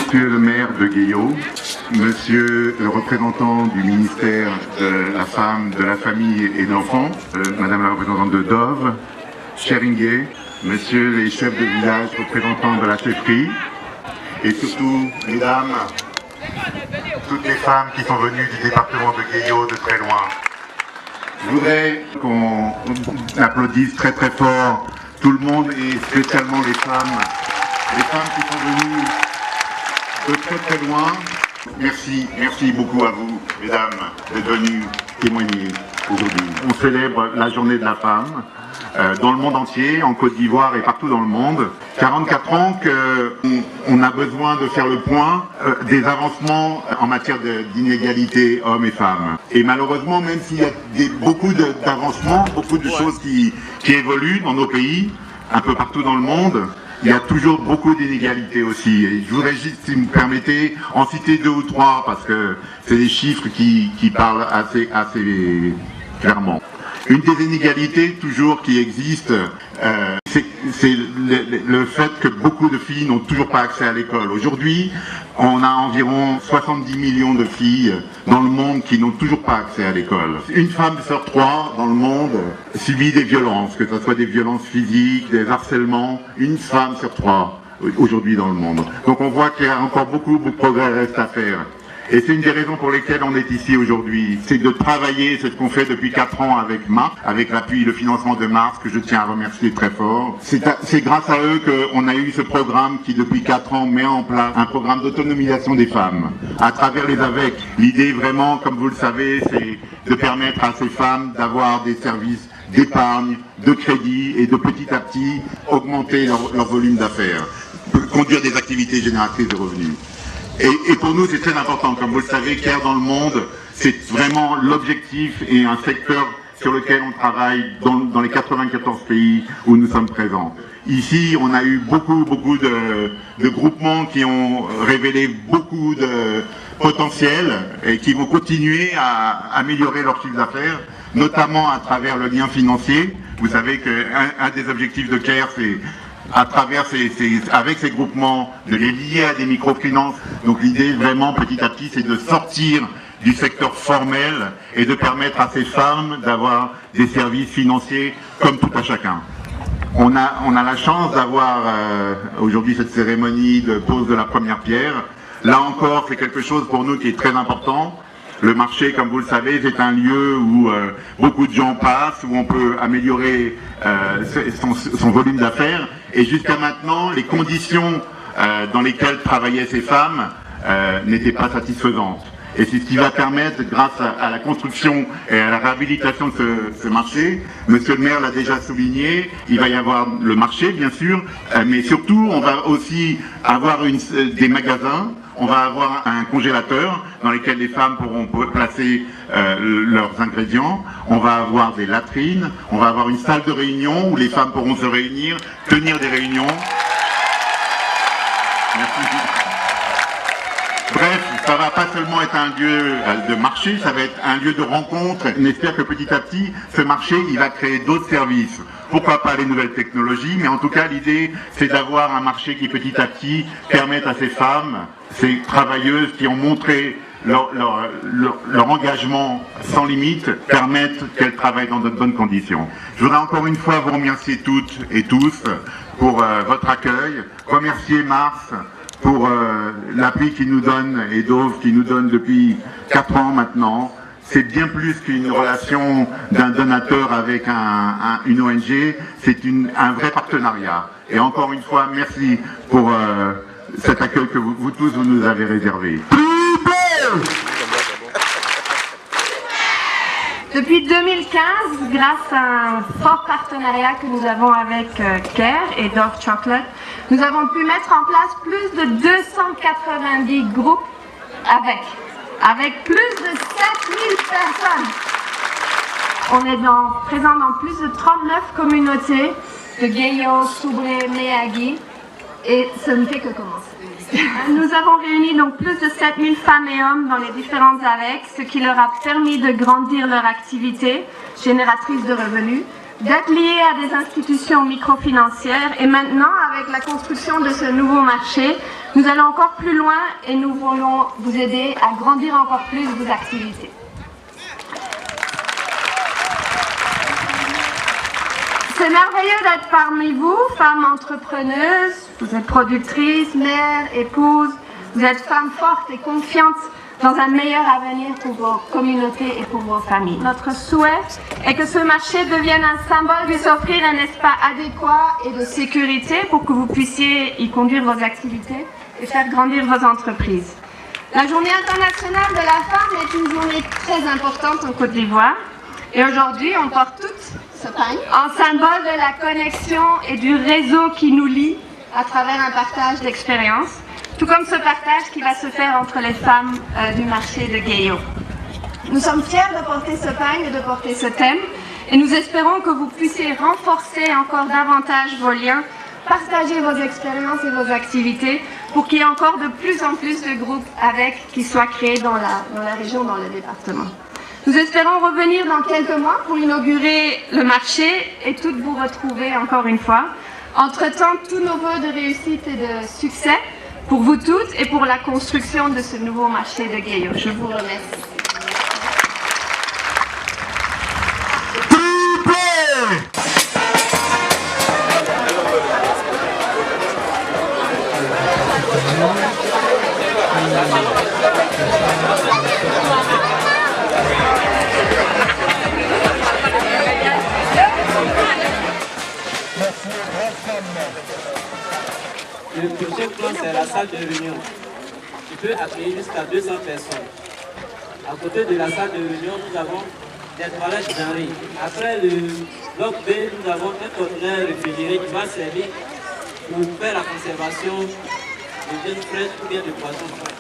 Monsieur le maire de Gayo, Monsieur le représentant du ministère de la Femme, de la Famille et de l'Enfant, Madame la représentante de Dove, Cheringué, Monsieur les chefs de village, représentants de la chefferie, et surtout, Mesdames, toutes les femmes qui sont venues du département de Gayo de très loin. Je voudrais qu'on applaudisse très très fort tout le monde et spécialement les femmes qui sont venues de très très loin. Merci beaucoup à vous, mesdames, d'être venues témoigner aujourd'hui. On célèbre la journée de la femme dans le monde entier, en Côte d'Ivoire et partout dans le monde. 44 ans qu'on a besoin de faire le point des avancements en matière d'inégalité hommes et femmes. Et malheureusement, même s'il y a beaucoup d'avancements, beaucoup de choses qui évoluent dans nos pays, un peu partout dans le monde, il y a toujours beaucoup d'inégalités aussi. Et je voudrais juste, si vous me permettez, en citer 2 ou 3, parce que c'est des chiffres qui parlent assez clairement. Une des inégalités toujours qui existe, c'est le fait que beaucoup de filles n'ont toujours pas accès à l'école. Aujourd'hui, on a environ 70 millions de filles dans le monde qui n'ont toujours pas accès à l'école. Une femme sur 3 dans le monde subit des violences, que ce soit des violences physiques, des harcèlements. Une femme sur 3 aujourd'hui dans le monde. Donc on voit qu'il y a encore beaucoup de progrès reste à faire. Et c'est une des raisons pour lesquelles on est ici aujourd'hui. C'est de travailler, c'est ce qu'on fait depuis 4 ans avec Mars, avec l'appui et le financement de Mars, que je tiens à remercier très fort. C'est grâce à eux qu'on a eu ce programme qui, depuis 4 ans, met en place un programme d'autonomisation des femmes, à travers les AVEC. L'idée, vraiment, comme vous le savez, c'est de permettre à ces femmes d'avoir des services d'épargne, de crédit, et de petit à petit augmenter leur volume d'affaires, conduire des activités génératrices de revenus. Et pour nous, c'est très important. Comme vous le savez, CARE dans le monde, c'est vraiment l'objectif et un secteur sur lequel on travaille dans les 94 pays où nous sommes présents. Ici, on a eu beaucoup de groupements qui ont révélé beaucoup de potentiel et qui vont continuer à améliorer leur chiffre d'affaires, notamment à travers le lien financier. Vous savez qu'un des objectifs de CARE, c'est à travers avec ces groupements, de les lier à des microfinances. Donc l'idée vraiment petit à petit, c'est de sortir du secteur formel et de permettre à ces femmes d'avoir des services financiers comme tout à chacun. On a la chance d'avoir aujourd'hui cette cérémonie de pose de la première pierre. Là encore, c'est quelque chose pour nous qui est très important. Le marché, comme vous le savez, c'est un lieu où beaucoup de gens passent, où on peut améliorer son volume d'affaires. Et jusqu'à maintenant, les conditions dans lesquelles travaillaient ces femmes n'étaient pas satisfaisantes. Et c'est ce qui va permettre, grâce à la construction et à la réhabilitation de ce marché, Monsieur le maire l'a déjà souligné, il va y avoir le marché, bien sûr, mais surtout, on va aussi avoir des magasins. On va avoir un congélateur dans lequel les femmes pourront placer leurs ingrédients. On va avoir des latrines. On va avoir une salle de réunion où les femmes pourront se réunir, tenir des réunions. Merci. Bref, ça va pas seulement être un lieu de marché, ça va être un lieu de rencontre. On espère que petit à petit, ce marché, il va créer d'autres services. Pourquoi pas les nouvelles technologies, mais en tout cas, l'idée, c'est d'avoir un marché qui petit à petit permette à ces femmes, ces travailleuses qui ont montré leur engagement sans limite, permettre qu'elles travaillent dans de bonnes conditions. Je voudrais encore une fois vous remercier toutes et tous pour votre accueil, remercier Mars pour l'appui qu'il nous donne et Dove qui nous donne depuis 4 ans maintenant. C'est bien plus qu'une relation d'un donateur avec une ONG, c'est un vrai partenariat. Et encore une fois, merci pour cet accueil que vous tous vous nous avez réservé. Depuis 2015, grâce à un fort partenariat que nous avons avec CARE et Dove Chocolate, nous avons pu mettre en place plus de 290 groupes avec plus de 7000 personnes. On est présent dans plus de 39 communautés de Gayo, Soubré, Méagui, et ce ne fait que commencer. Nous avons réuni donc plus de 7000 femmes et hommes dans les différentes AVEC, ce qui leur a permis de grandir leur activité génératrice de revenus, d'être liés à des institutions microfinancières. Et maintenant, avec la construction de ce nouveau marché, nous allons encore plus loin et nous voulons vous aider à grandir encore plus vos activités. C'est merveilleux d'être parmi vous, femmes entrepreneuses. Vous êtes productrices, mères, épouses. Vous êtes femmes fortes et confiantes dans un meilleur avenir pour vos communautés et pour vos familles. Notre souhait est que ce marché devienne un symbole, puisse offrir un espace adéquat et de sécurité pour que vous puissiez y conduire vos activités et faire grandir vos entreprises. La Journée internationale de la femme est une journée très importante en Côte d'Ivoire. Et aujourd'hui, on porte toutes ce pagne en symbole de la connexion et du réseau qui nous lie à travers un partage d'expériences, tout comme ce partage qui va se faire entre les femmes du marché de Gayo. Nous sommes fiers de porter ce pagne et de porter ce thème, et nous espérons que vous puissiez renforcer encore davantage vos liens, partager vos expériences et vos activités pour qu'il y ait encore de plus en plus de groupes qui soient créés dans la région, dans le département. Nous espérons revenir dans quelques mois pour inaugurer le marché et toutes vous retrouver encore une fois. Entre-temps, tous nos vœux de réussite et de succès pour vous toutes et pour la construction de ce nouveau marché de Gayo. Je vous remercie. Le prochain plan, c'est la salle de réunion. qui peut accueillir jusqu'à 200 personnes. À côté de la salle de réunion, nous avons des toilettes denrées. Après le bloc B, nous avons un conteneur réfrigéré qui va servir pour faire la conservation de viande fraîche ou bien de poissons.